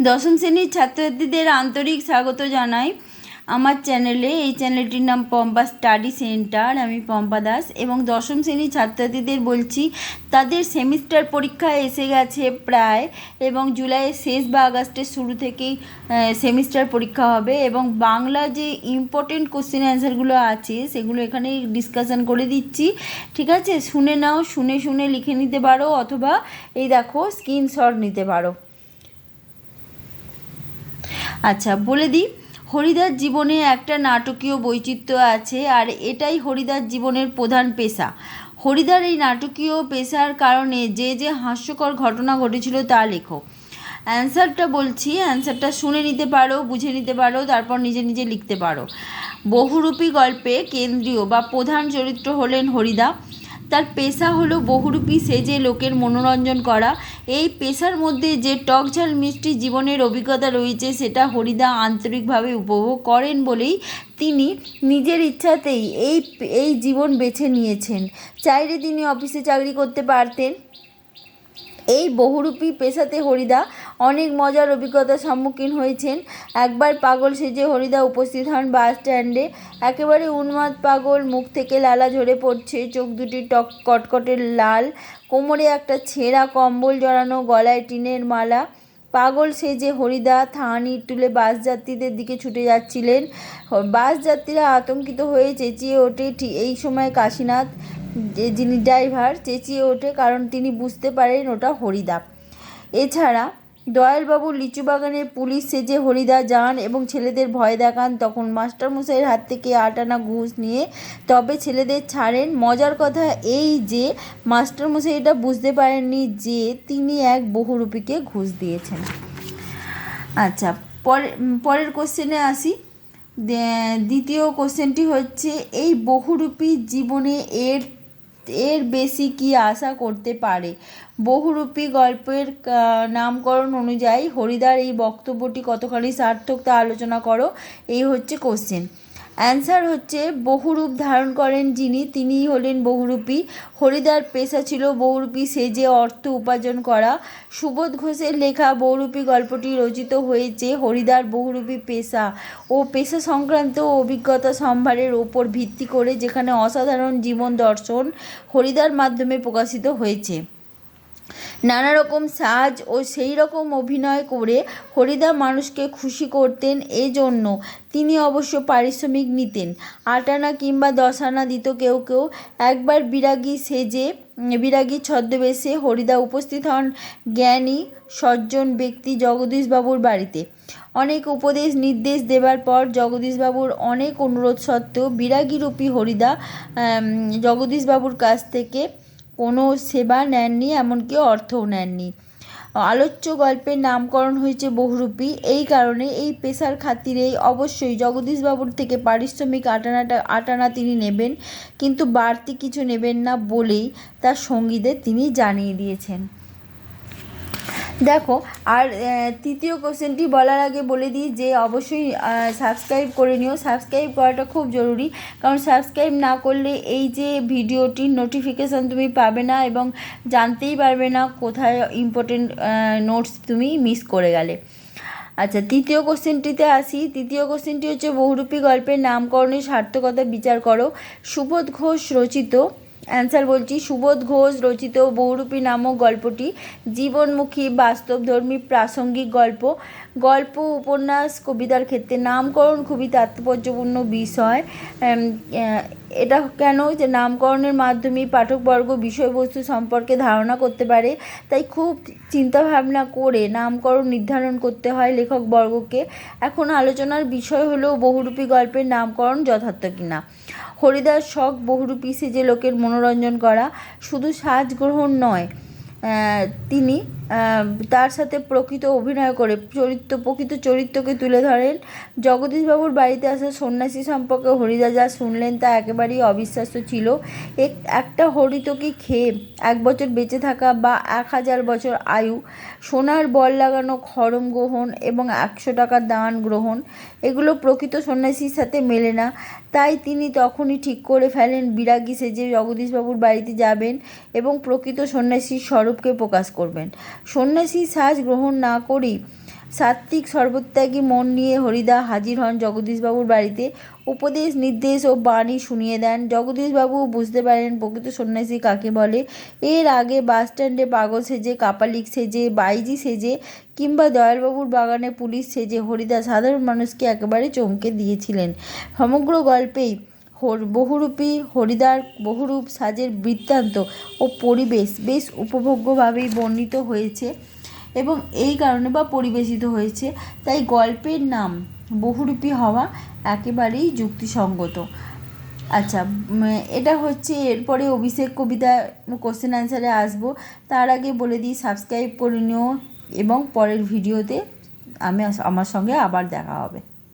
দশম শ্রেণীর ছাত্রছাত্রীদের আন্তরিক স্বাগত জানাই আমার চ্যানেলে। এই চ্যানেলটির নাম পম্পা স্টাডি সেন্টার। আমি পম্পা দাস এবং দশম শ্রেণীর ছাত্রছাত্রীদের বলছি, তাদের সেমিস্টার পরীক্ষা এসে গেছে প্রায়, এবং জুলাইয়ের শেষ বা আগস্টের শুরু থেকেই সেমিস্টার পরীক্ষা হবে। এবং বাংলা যে ইম্পর্টেন্ট কোশ্চেন অ্যান্সারগুলো আছে সেগুলো এখানে ডিসকাশন করে দিচ্ছি, ঠিক আছে? শুনে নাও, শুনে শুনে লিখে নিতে পারো, অথবা এই দেখো স্ক্রিনশট নিতে পারো। আচ্ছা, বলে দিই, হরিদাস জীবনে একটা নাটকীয় বৈচিত্র্য আছে, আর এটাই হরিদাস জীবনের প্রধান পেশা। হরিদার এই নাটকীয় পেশার কারণে যে যে হাস্যকর ঘটনা ঘটেছিল তা লেখো। অ্যান্সারটা বলছি, অ্যান্সারটা শুনে নিতে পারো, বুঝে নিতে পারো, তারপর নিজে নিজে লিখতে পারো। বহুরূপী গল্পে কেন্দ্রীয় বা প্রধান চরিত্র হলেন হরিদা। তার পেশা হলো বহুরূপী সেজে লোকের মনোরঞ্জন করা। এই পেশার মধ্যে যে টকঝাল মিষ্টি জীবনের অভিজ্ঞতা রয়েছে সেটা হরিদা আন্তরিকভাবে উপভোগ করেন বলেই তিনি নিজের ইচ্ছাতেই এই জীবন বেছে নিয়েছেন। চাইলে তিনি অফিসে চাকরি করতে পারতেন। এই বহুরূপী পেশাতে হরিদা অনেক মজার অভিজ্ঞতার সম্মুখীন হয়েছেন। একবার পাগল সেজে হরিদা উপস্থিত হন বাস স্ট্যান্ডে। একেবারে উন্মাদ পাগল, মুখ থেকে লালা ঝরে পড়ছে, চোখ দুটি কটকটে লাল, কোমরে একটা ছেঁড়া কম্বল জড়ানো, গলায় টিনের মালা। পাগল সেজে হরিদা থানি তুলে বাস যাত্রীদের দিকে ছুটে যাচ্ছিলেন। বাস যাত্রীরা আতঙ্কিত হয়ে চেঁচিয়ে ওঠে। এই সময় কাশীনাথ, যিনি ড্রাইভার, চেঁচিয়ে ওঠে, কারণ তিনি বুঝতে পারেন ওটা হরিদা। এছাড়া দয়ালবাবুর লিচু বাগানে পুলিশ সেজে হরিদা যান এবং ছেলেদের ভয় দেখান। তখন মাস্টারমশাইয়ের হাত থেকে 8 আনা ঘুষ নিয়ে তবে ছেলেদের ছাড়েন। মজার কথা এই যে মাস্টারমশাই এটা বুঝতে পারেননি যে তিনি এক বহুরূপীকে ঘুষ দিয়েছেন। আচ্ছা, পরের কোশ্চেনে আসি। দ্বিতীয় কোশ্চেনটি হচ্ছে, এই বহুরূপী জীবনে এর বেশি কি আশা করতে পারে? বহুরূপী গল্পের নামকরণ অনুযায়ী হরিদার এই বক্তব্যটি কতখানি সার্থক তা আলোচনা করো। এই হচ্ছে কোশ্চেন। অ্যান্সার হচ্ছে, বহুরূপ ধারণ করেন যিনি, তিনিই হলেন বহুরূপী। হরিদার পেশা ছিল বহুরূপী সেজে অর্থ উপার্জন করা। সুবোধ ঘোষের লেখা বহুরূপী গল্পটি রচিত হয়েছে হরিদার বহুরূপী পেশা ও পেশা সংক্রান্ত অভিজ্ঞতা সম্ভারের ওপর ভিত্তি করে, যেখানে অসাধারণ জীবন দর্শন হরিদার মাধ্যমে প্রকাশিত হয়েছে। নানা রকম সাজ ও সেই রকম অভিনয় করে হরিদা মানুষকে খুশি করতেন। এজন্য তিনি অবশ্য পারিশ্রমিক নিতেন। 8 আনা কিংবা 10 আনা দিত কেউ কেউ। একবার বিরাগী ছদ্মবেশে হরিদা উপস্থিত হন জ্ঞানী সজ্জন ব্যক্তি জগদীশবাবুর বাড়িতে। অনেক উপদেশ নির্দেশ দেবার পর জগদীশবাবুর অনেক অনুরোধ সত্ত্বেও বিরাগীরূপী হরিদা জগদীশবাবুর কাছ থেকে কোনো সেবা নেননি, এমনকি অর্থও নেননি। আলোচ্য গল্পের নামকরণ হয়েছে বহুরূপী এই কারণে। এই পেশার খাতিরেই অবশ্যই জগদীশবাবুর থেকে পারিশ্রমিক 8 আনা তিনি নেবেন, কিন্তু বাড়তি কিছু নেবেন না বলেই তার সঙ্গীদের তিনি জানিয়ে দিয়েছেন। দেখো, আর তৃতীয় কোশ্চেনটি বলার আগে বলে দিই যে অবশ্যই সাবস্ক্রাইব করে নিও। সাবস্ক্রাইব করাটা খুব জরুরি, কারণ সাবস্ক্রাইব না করলে এই যে ভিডিওটির নোটিফিকেশান তুমি পাবে না এবং জানতেই পারবে না কোথায় ইম্পর্টেন্ট নোটস তুমি মিস করে গেলে। আচ্ছা, তৃতীয় কোশ্চেনটিতে আসি। তৃতীয় কোশ্চেনটি হচ্ছে, বহুরূপী গল্পের নামকরণের সার্থকতা বিচার করো। সুবোধ ঘোষ রচিত, অ্যান্সার বলছি, সুবোধ ঘোষ রচিত বহুরূপী নামক গল্পটি জীবনমুখী, বাস্তবধর্মী, প্রাসঙ্গিক গল্প। উপন্যাস, কবিতার ক্ষেত্রে নামকরণ খুবই তাৎপর্যপূর্ণ বিষয়। এটা কেন যে নামকরণের মাধ্যমেই পাঠকবর্গ বিষয়বস্তু সম্পর্কে ধারণা করতে পারে, তাই খুব চিন্তাভাবনা করে নামকরণ নির্ধারণ করতে হয় লেখকবর্গকে। এখন আলোচনার বিষয় হলো বহুরূপী গল্পের নামকরণ যথার্থ কিনা। হরিদাস শখ বহুরূপী সেজে লোকের মনোরঞ্জন করা। শুধু সাজ গ্রহণ নয়, তিনি তার সাথে প্রকৃত অভিনয় করে প্রকৃত চরিত্রকে তুলে ধরেন। জগদীশবাবুর বাড়িতে আসা সন্ন্যাসী সম্পর্কে হরিদা যা শুনলেন তা একেবারেই অবিশ্বাস্য ছিল। একটা হরিতকি খেয়ে 1 বছর বেঁচে থাকা বা 1000 বছর আয়ু, সোনার বল লাগানো খড়ম গ্রহণ এবং 100 টাকার দান গ্রহণ, এগুলো প্রকৃত সন্ন্যাসীর সাথে মেলে না। তাই তিনি তখনই ঠিক করে ফেলেন বিরাগী সেজে জগদীশবাবুর বাড়িতে যাবেন এবং প্রকৃত সন্ন্যাসীর স্বরূপকে প্রকাশ করবেন। সন্ন্যাসী সাজ গ্রহণ না করেই সাত্ত্বিক সর্বত্যাগী মন নিয়ে হরিদা হাজির হন জগদীশবাবুর বাড়িতে। উপদেশ নির্দেশ ও বাণী শুনিয়ে দেন। জগদীশবাবু বুঝতে পারেন প্রকৃত সন্ন্যাসী কাকে বলে। এর আগে বাস স্ট্যান্ডে পাগল সেজে, কাপালিক সেজে, বাইজি সেজে কিংবা দয়ালবাবুর বাগানে পুলিশ সেজে হরিদা সাধারণ মানুষকে একেবারে চমকে দিয়েছিলেন। সমগ্র গল্পেই বহুরূপী হরিদার বহুরূপ সাজের বৃত্তান্ত ও পরিবেশ বেশ উপভোগ্যভাবেই বর্ণিত হয়েছে এবং এই কারণে বা পরিবেশিত হয়েছে, তাই গল্পের নাম বহুরূপী হওয়া একেবারেই যুক্তিসঙ্গত। আচ্ছা, এটা হচ্ছে এরপরে অভিষেক কবিতা কোশ্চেন অ্যান্সারে আসবো। তার আগে বলে দিই সাবস্ক্রাইব করে নিও এবং পরের ভিডিওতে আমার সঙ্গে আবার দেখা হবে।